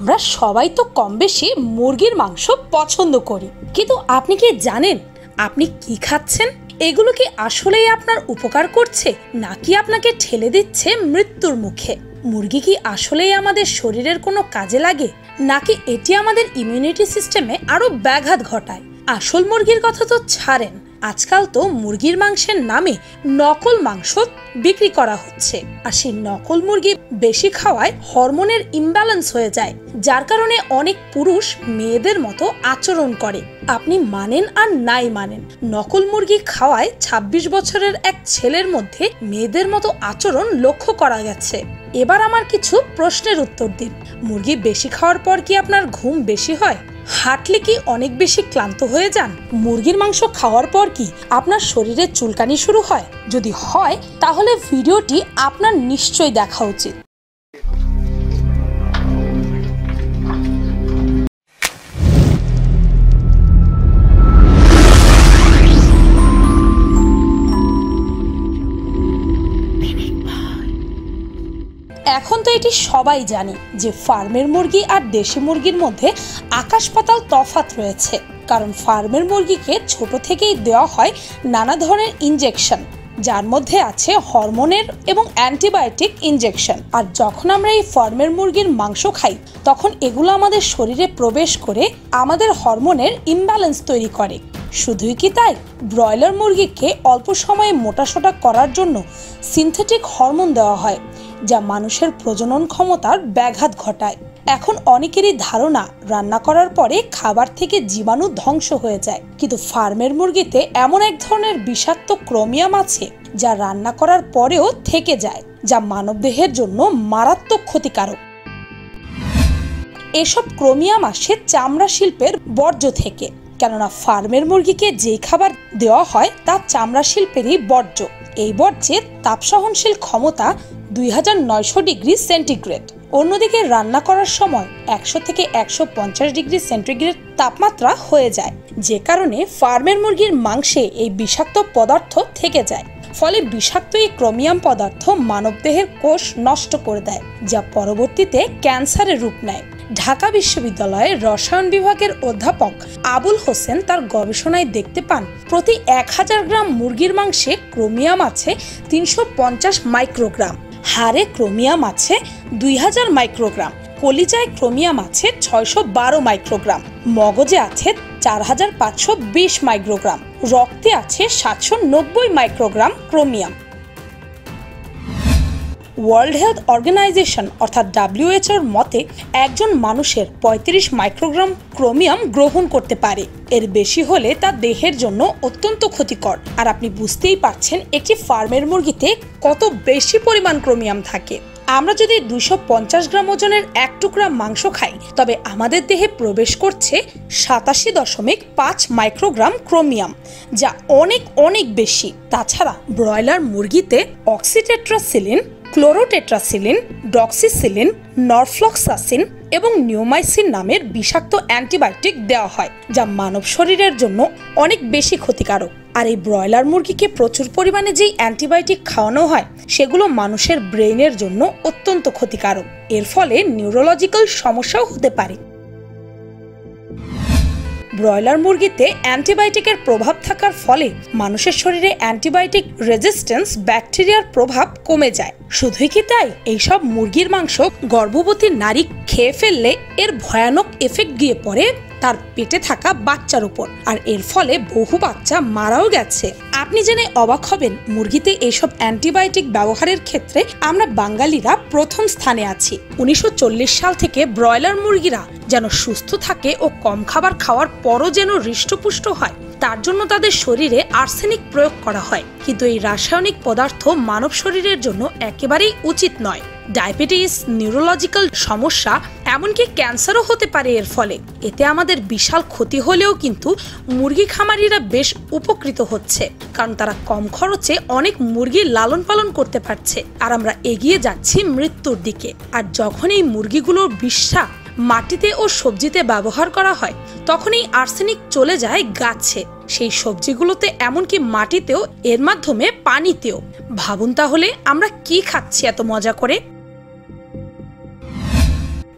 আমরা সবাই তো কম বেশি মুরগির মাংস পছন্দ করি, কিন্তু আপনি কি জানেন আপনি কি খাচ্ছেন? এগুলো কি আসলেই আপনার উপকার করছে নাকি আপনাকে ঠেলে দিচ্ছে মৃত্যুর মুখে? মুরগি কি আসলেই আমাদের শরীরের কোনো কাজে লাগে নাকি এটি আমাদের ইমিউনিটি সিস্টেমে আরো ব্যাঘাত ঘটায়? আসল মুরগির কথা তো ছাড়েন, আজকাল তো মুরগির মাংসের নামে নকল মাংস বিক্রি করা হচ্ছে। আর সেই নকল মুরগি বেশি খাওয়ায় হরমোনের ইমব্যালেন্স হয়ে যায়, যার কারণে অনেক পুরুষ মেয়েদের মতো আচরণ করে। আপনি মানেন আর নাই মানেন, নকল মুরগি খাওয়ায় ২৬ বছরের এক ছেলের মধ্যে মেয়েদের মতো আচরণ লক্ষ্য করা গেছে। এবার আমার কিছু প্রশ্নের উত্তর দিন। মুরগি বেশি খাওয়ার পর কি আপনার ঘুম বেশি হয়? হাঁটলে কি অনেক বেশি ক্লান্ত হয়ে যান? মুরগির মাংস খাওয়ার পর কি আপনার শরীরে চুলকানি শুরু হয়? যদি হয় তাহলে ভিডিওটি আপনার নিশ্চয়ই দেখা উচিত। এখন তো এটি সবাই জানে যে ফার্মের মুরগি আর দেশি মুরগির মধ্যে আকাশ পাতাল তফাৎ রয়েছে। কারণ ফার্মের মুরগিকে ছোট থেকেই দেওয়া হয় নানা ধরনের ইনজেকশন, যার মধ্যে আছে হরমোনের এবং অ্যান্টিবায়োটিক ইনজেকশন। আর যখন আমরা এই ফার্মের মুরগির মাংস খাই তখন এগুলো আমাদের শরীরে প্রবেশ করে আমাদের হরমোনের ইমব্যালেন্স তৈরি করে। শুধুই কি তাই, ব্রয়লার মুরগিকে অল্প সময়ে মোটাসোটা করার জন্য সিনথেটিক হরমোন দেওয়া হয়, যা মানুষের প্রজনন ক্ষমতার ব্যাঘাত ঘটায়। এখন অনেকেরই ধারণা রান্না করার পরে খাবার থেকে জীবাণু ধ্বংস হয়ে যায়, কিন্তু ফার্মের মুরগিতে এমন এক ধরনের বিষাক্ত ক্রোমিয়াম আছে যা রান্না করার পরেও থেকে যায়, যা মানবদেহের জন্য মারাত্মক ক্ষতিকারক। এসব ক্রোমিয়াম আসে চামড়া শিল্পের বর্জ্য থেকে, কেননা ফার্মের মুরগিকে যেই খাবার দেওয়া হয় তা চামড়া শিল্পেরই বর্জ্য। এই বর্জ্যের তাপ সহনশীল ক্ষমতা ২৯০০ ডিগ্রি সেন্টিগ্রেড। অন্যদিকে রান্না করার সময় ১০০ থেকে ১৫০ ডিগ্রি সেন্টিগ্রেড তাপমাত্রা হয়ে যায়, যে কারণে ফার্মের মুরগির মাংসে এই বিষাক্ত পদার্থ থেকে যায়। ফলে বিষাক্ত এই ক্রোমিয়াম পদার্থ মানবদেহের কোষ নষ্ট করে দেয়, যা পরবর্তীতে ক্যান্সারের রূপ নেয়। ঢাকা বিশ্ববিদ্যালয়ের রসায়ন বিভাগের অধ্যাপক আবুল হোসেন তার গবেষণায় দেখতে পান প্রতি ১০০০ গ্রাম মুরগির মাংসে ক্রোমিয়াম আছে ৩৫০ মাইক্রোগ্রাম, হাড়ে ক্রোমিয়াম আছে ২০০০ মাইক্রোগ্রাম, কলিজায় ক্রোমিয়াম আছে ৬১২ মাইক্রোগ্রাম, মগজে আছে ৪৫২০ মাইক্রোগ্রাম, রক্তে আছে ৭৯০ microgram chromium. World Health Organization অর্থাৎ WHO-র মতে একজন মানুষের ৩৫ মাইক্রোগ্রাম ক্রোমিয়াম গ্রহণ করতে পারে। এর বেশি হলে তা দেহের জন্য অত্যন্ত ক্ষতিকর। আর আপনি বুঝতেই পারছেন একটি ফার্মের মুরগিতে কত বেশি পরিমাণ ক্রোমিয়াম থাকে। আমরা যদি ২৫০ গ্রাম ওজনের এক টুকরা মাংস খাই তবে আমাদের দেহে প্রবেশ করছে ৮৭.৫ মাইক্রোগ্রাম ক্রোমিয়াম, যা অনেক অনেক বেশি। তাছাড়া ব্রয়লার মুরগিতে অক্সিটেট্রাসিলিন, ক্লোরোটেট্রাসিলিন, ডক্সিসিলিন, নরফ্লক্সাসিন এবং নিওমাইসিন নামের বিষাক্ত অ্যান্টিবায়োটিক দেওয়া হয়, যা মানব শরীরের জন্য অনেক বেশি ক্ষতিকারক। আর এই ব্রয়লার মুরগিকে প্রচুর পরিমাণে যেই অ্যান্টিবায়োটিক খাওয়ানো হয় সেগুলো মানুষের ব্রেইনের জন্য অত্যন্ত ক্ষতিকারক। এর ফলে নিউরোলজিক্যাল সমস্যাও হতে পারে। ব্রয়লার মুরগিতে অ্যান্টিবায়োটিকের প্রভাব থাকার ফলে মানুষের শরীরে অ্যান্টিবায়োটিক রেজিস্ট্যান্স ব্যাকটেরিয়ার প্রভাব কমে যায়। শুধুই কি তাই, এইসব মুরগির মাংস গর্ভবতী নারী খেয়ে ফেললে এর ভয়ানক এফেক্ট গিয়ে পড়ে তার পেটে থাকা বাচ্চার উপর, আর এর ফলে বহু বাচ্চা মারাও গেছে। আপনি জেনে অবাক হবেন মুরগিতে এইসব অ্যান্টিবায়োটিক ব্যবহারের ক্ষেত্রে আমরা বাঙালিরা প্রথম স্থানে আছি। ১৯৪০ সাল থেকে ব্রয়লার মুরগিরা যেন সুস্থ থাকে ও কম খাবার খাওয়ার পরও যেন হৃষ্টপুষ্ট হয় তার জন্য তাদের শরীরে আর্সেনিক প্রয়োগ করা হয়, কিন্তু এই রাসায়নিক পদার্থ মানব শরীরের জন্য একেবারেই উচিত নয়। ডায়াবেটিস, নিউরোলজিক্যাল সমস্যা, এমনকি ক্যান্সারও হতে পারে এর ফলে। এতে আমাদের বিশাল ক্ষতি হলেও কিন্তু মুরগি খামারিরা বেশ উপকৃত হচ্ছে, কারণ তারা কম খরচে অনেক মুরগি লালন পালন করতে পারছে। আর আমরা এগিয়ে যাচ্ছি মৃত্যুর দিকে। আর যখন এই মুরগিগুলোর বিষ্ঠা মাটিতে ও সবজিতে ব্যবহার করা হয় তখন এই আর্সেনিক চলে যায় গাছে, সেই সবজিগুলোতে, এমনকি মাটিতেও, এর মাধ্যমে পানিতেও। ভাবুন তাহলে আমরা কি খাচ্ছি এত মজা করে।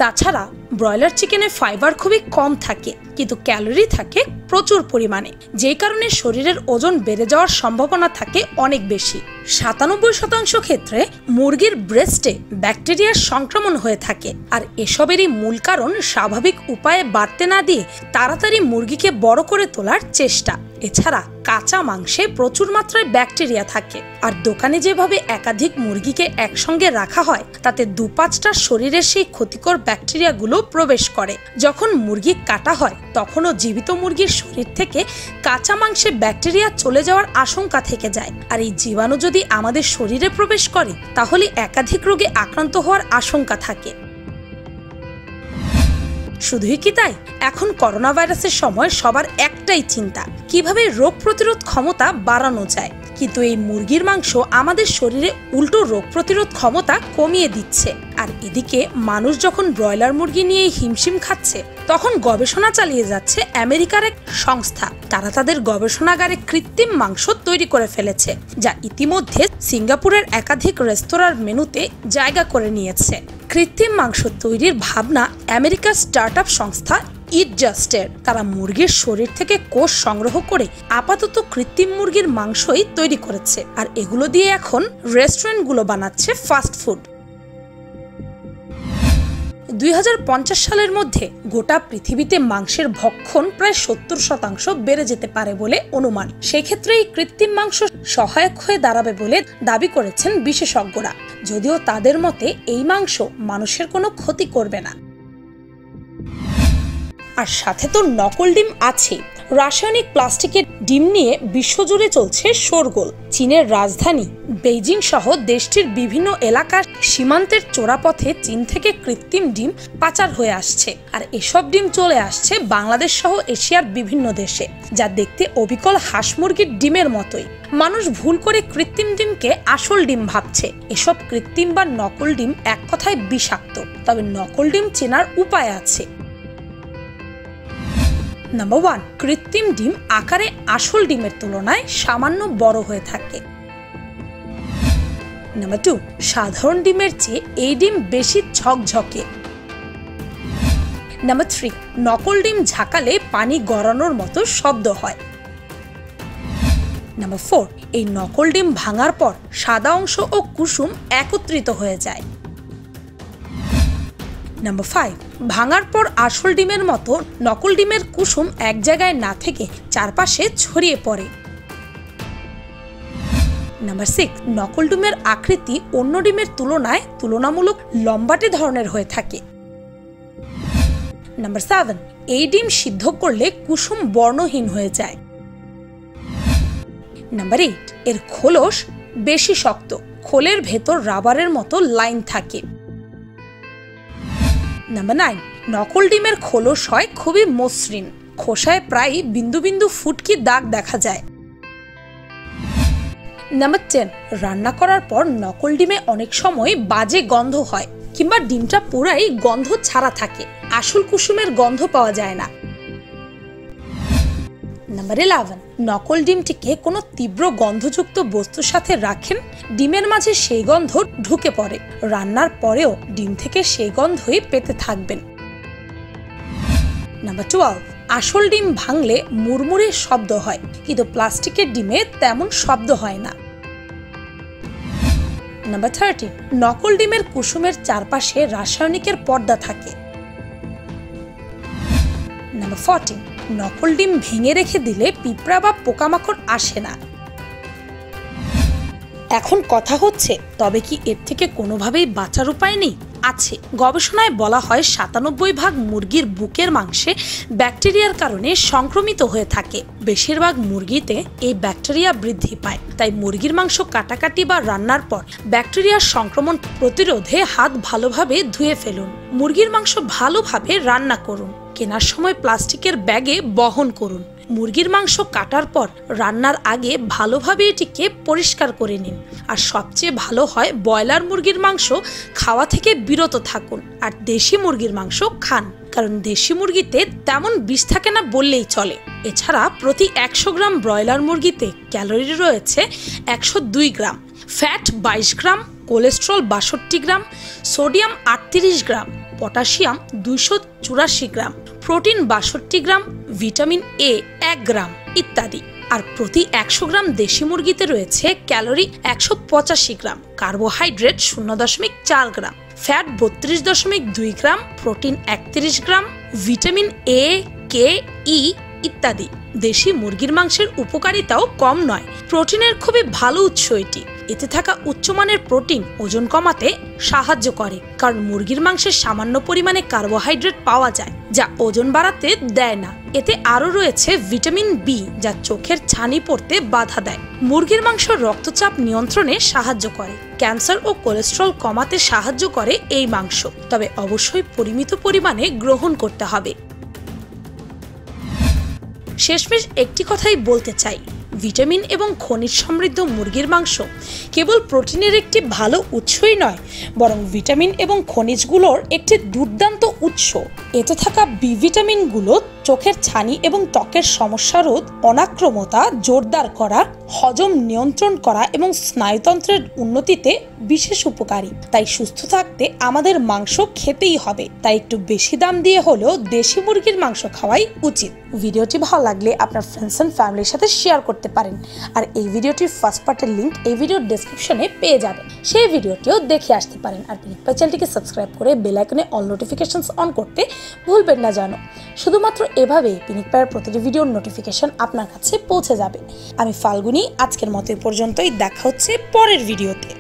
তাছাড়া ব্রয়লার চিকেনে ফাইবার খুবই কম থাকে, কিন্তু ক্যালোরি থাকে প্রচুর পরিমাণে, যেই কারণে শরীরের ওজন বেড়ে যাওয়ার সম্ভাবনা থাকে অনেক বেশি। 97% ক্ষেত্রে মুরগির ব্রেস্টে ব্যাকটেরিয়ার সংক্রমণ হয়ে থাকে, আর এসবেরই মূল কারণ স্বাভাবিক উপায়ে বাড়তে না দিয়ে তাড়াতাড়ি মুরগিকে বড় করে তোলার চেষ্টা। এছাড়া কাঁচা মাংসে প্রচুর মাত্রায় ব্যাকটেরিয়া থাকে, আর দোকানে যেভাবে একাধিক মুরগিকে একসঙ্গে রাখা হয় তাতে 2-5টা শরীরের সেই ক্ষতিকর ব্যাকটেরিয়াগুলো প্রবেশ করে। যখন মুরগি কাটা হয় তখনও জীবিত মুরগির শরীর থেকে কাঁচা মাংসে ব্যাকটেরিয়া চলে যাওয়ার আশঙ্কা থেকে যায়, আর এই জীবাণু যদি আমাদের শরীরে প্রবেশ করে তাহলে একাধিক রোগে আক্রান্ত হওয়ার আশঙ্কা থাকে। শুধুই কি তাই, এখন করোনা ভাইরাসের সময় সবার একটাই চিন্তা, কিভাবে রোগ প্রতিরোধ ক্ষমতা বাড়ানো যায়। কিন্তু এই মুরগির মাংস আমাদের শরীরে উল্টো রোগ প্রতিরোধ ক্ষমতা কমিয়ে দিচ্ছে। আর এদিকে মানুষ যখন ব্রয়লার মুরগি নিয়ে হিমশিম খাচ্ছে, তখন গবেষণা চালিয়ে যাচ্ছে আমেরিকার এক সংস্থা। তারা তাদের গবেষণাগারে কৃত্রিম মাংস তৈরি করে ফেলেছে, যা ইতিমধ্যে সিঙ্গাপুরের একাধিক রেস্তোরাঁর মেনুতে জায়গা করে নিয়েছে। কৃত্রিম মাংস তৈরির ভাবনা আমেরিকার স্টার্টআপ সংস্থা ইট জাস্টের। তারা মুরগির শরীর থেকে কোষ সংগ্রহ করে আপাতত কৃত্রিম মুরগির মাংসই তৈরি করেছে, আর এগুলো দিয়ে এখন রেস্টুরেন্টগুলো বানাচ্ছে ফাস্ট ফুড। 2050 সালের মধ্যে গোটা পৃথিবীতে মাংসের ভক্ষণ প্রায় 70% বেড়ে যেতে পারে বলে অনুমান। সেক্ষেত্রে এই কৃত্রিম মাংস সহায়ক হয়ে দাঁড়াবে বলে দাবি করেছেন বিশেষজ্ঞরা, যদিও তাদের মতে এই মাংস মানুষের কোনো ক্ষতি করবে না। আর সাথে তো নকল ডিম আছে। রাসায়নিক প্লাস্টিকের ডিম নিয়ে বিশ্বজুড়ে চলছে শোরগোল। চীনের রাজধানী বেইজিং সহ দেশটির বিভিন্ন এলাকার সীমান্তের চোরাপথে চীন থেকে কৃত্রিম ডিম পাচার হয়ে আসছে, আর এসব ডিম চলে আসছে বাংলাদেশ সহ এশিয়ার বিভিন্ন দেশে, যা দেখতে অবিকল হাঁস মুরগির ডিমের মতোই। মানুষ ভুল করে কৃত্রিম ডিমকে আসল ডিম ভাবছে। এসব কৃত্রিম বা নকল ডিম এক কথায় বিষাক্ত, তবে নকল ডিম চেনার উপায় আছে। নাম্বার 1, কৃত্রিম ডিম আকারে আসল ডিমের তুলনায় সামান্য বড় হয়ে থাকে। নাম্বার 2, সাধারণ ডিমের চেয়ে এই ডিম বেশি ঝকঝকে। নাম্বার 3, নকল ডিম ঝাঁকালে পানি গড়ানোর মতো শব্দ হয়। নাম্বার 4, এই নকল ডিম ভাঙার পর সাদা অংশ ও কুসুম একত্রিত হয়ে যায়। নাম্বার 5, ভাঙার পর আসল ডিমের মতো নকল ডিমের কুসুম এক জায়গায় না থেকে চারপাশে ছড়িয়ে পড়ে। নাম্বার 6, নকল ডিমের আকৃতি অন্য ডিমের তুলনায় তুলনামূলক লম্বাটে ধরনের হয়ে থাকে। নাম্বার 7, এই ডিম সিদ্ধ করলে কুসুম বর্ণহীন হয়ে যায়। নাম্বার 8, এর খোলস বেশি শক্ত, খোলের ভেতর রাবারের মতো লাইন থাকে। নাম্বার 9, নকল ডিমের খোলস হয় খুবই মসৃণ, খোসায় প্রায় বিন্দু বিন্দু ফুটকি দাগ দেখা যায়। নাম্বার 10, রান্না করার পর নকল ডিমে অনেক সময় বাজে গন্ধ হয়, কিংবা ডিমটা পুরাই গন্ধ ছাড়া থাকে, আসল কুসুমের গন্ধ পাওয়া যায় না। নাম্বার 11, নকল ডিমটিকে কোনো তীব্র গন্ধযুক্ত বস্তুর সাথে রাখেন, ডিমের মাঝে সেই গন্ধ ঢুকে পড়ে, রান্নার পরেও ডিম থেকে সেই গন্ধই পেতে থাকবেন। নাম্বার 12, আসল ডিম ভাঙলে মুড়মুড়ে শব্দ হয়, কিন্তু প্লাস্টিকের ডিমে তেমন শব্দ হয় না। নাম্বার 13, নকল ডিমের কুসুমের চারপাশে রাসায়নিকের পর্দা থাকে। নাম্বার 14, নকল ডিম ভেঙে রেখে দিলে পিঁপড়া বা পোকামাকড় আসে না। এখন কথা হচ্ছে, তবে কি এর থেকে কোনোভাবেই বাঁচার উপায় নেই? আছে। গবেষণায় বলা হয় 97% মুরগির বুকের মাংসে ব্যাকটেরিয়ার কারণে সংক্রমিত হয়ে থাকে। বেশিরভাগ মুরগিতে এই ব্যাকটেরিয়া বৃদ্ধি পায়, তাই মুরগির মাংস কাটাকাটি বা রান্নার পর ব্যাকটেরিয়ার সংক্রমণ প্রতিরোধে হাত ভালোভাবে ধুয়ে ফেলুন। মুরগির মাংস ভালোভাবে রান্না করুন। কেনার সময় প্লাস্টিকের ব্যাগে বহন করুন। মুরগির মাংস কাটার পর রান্নার আগে ভালোভাবে এটিকে পরিষ্কার করে নিন। আর সবচেয়ে ভালো হয় ব্রয়লার মুরগির মাংস খাওয়া থেকে বিরত থাকুন আর দেশি মুরগির মাংস খান, কারণ দেশি মুরগিতে তেমন বিষ থাকে না বললেই চলে। এছাড়া প্রতি 100 গ্রাম ব্রয়লার মুরগিতে ক্যালোরি রয়েছে 102 gram, fat 22 gram, cholesterol 62 gram, sodium 38 gram, potassium 284 gram, protein 62 gram, vitamin A 1 gram ইত্যাদি। আর প্রতি 100 গ্রাম দেশি মুরগিতে রয়েছে calorie 185 gram, carbohydrate 0.4 gram, fat 32.2 gram, protein 31 gram, vitamin A, K, E ইত্যাদি। দেশি মুরগির মাংসের উপকারিতাও কম নয়। প্রোটিনের খুবই ভালো উৎস এটি। এতে থাকা উচ্চমানের প্রোটিন ওজন কমাতে সাহায্য করে, কারণ মুরগির মাংসে সামান্য পরিমাণে কার্বোহাইড্রেট পাওয়া যায় যা ওজন বাড়াতে দেয় না। এতে আরও রয়েছে ভিটামিন বি, যা চোখের ছানি পড়তে বাধা দেয়। মুরগির মাংস রক্তচাপ নিয়ন্ত্রণে সাহায্য করে, ক্যান্সার ও কোলেস্ট্রল কমাতে সাহায্য করে এই মাংস, তবে অবশ্যই পরিমিত পরিমাণে গ্রহণ করতে হবে। শেষমেশ একটি কথাই বলতে চাই, ভিটামিন এবং খনিজ সমৃদ্ধ মুরগির মাংস কেবল প্রোটিনের একটি ভালো উৎসই নয়, বরং ভিটামিন এবং খনিজগুলোর একটি দুর্দান্ত উৎস। এতে থাকা বি ভিটামিনগুলো চোখের ছানি এবং ত্বকের সমস্যা রোধ, অনাক্রমতা জোরদার করা, হজম নিয়ন্ত্রণ করা এবং স্নায়ুতন্ত্রের উন্নতিতে বিশেষ উপকারী। তাই সুস্থ থাকতে আমাদের মাংস খেতেই হবে। তাই একটু বেশি দাম দিয়ে হলেও দেশি মুরগির মাংস খাওয়াই উচিত। ভিডিওটি ভালো লাগলে আপনার ফ্রেন্ডস এন্ড ফ্যামিলির সাথে শেয়ার করতে পারেন। আর এই ভিডিওটির ফার্স্ট পার্টের লিঙ্ক এই ভিডিওর ডেসক্রিপশনে পেয়ে যাবেন, সেই ভিডিওটিও দেখে আসতে পারেন। আর পিনিক পাই চ্যানেলটিকে সাবস্ক্রাইব করে বেল আইকনে অল নোটিফিকেশনস অন করতে ভুলবেন না যেন। শুধুমাত্র এভাবে পিনিক পাইয়ের প্রতিটি ভিডিওর নোটিফিকেশন আপনার কাছে পৌঁছে যাবে। আমি ফাল্গুনি, আজকের মতো পর্যন্তই। দেখা হচ্ছে পরের ভিডিওতে।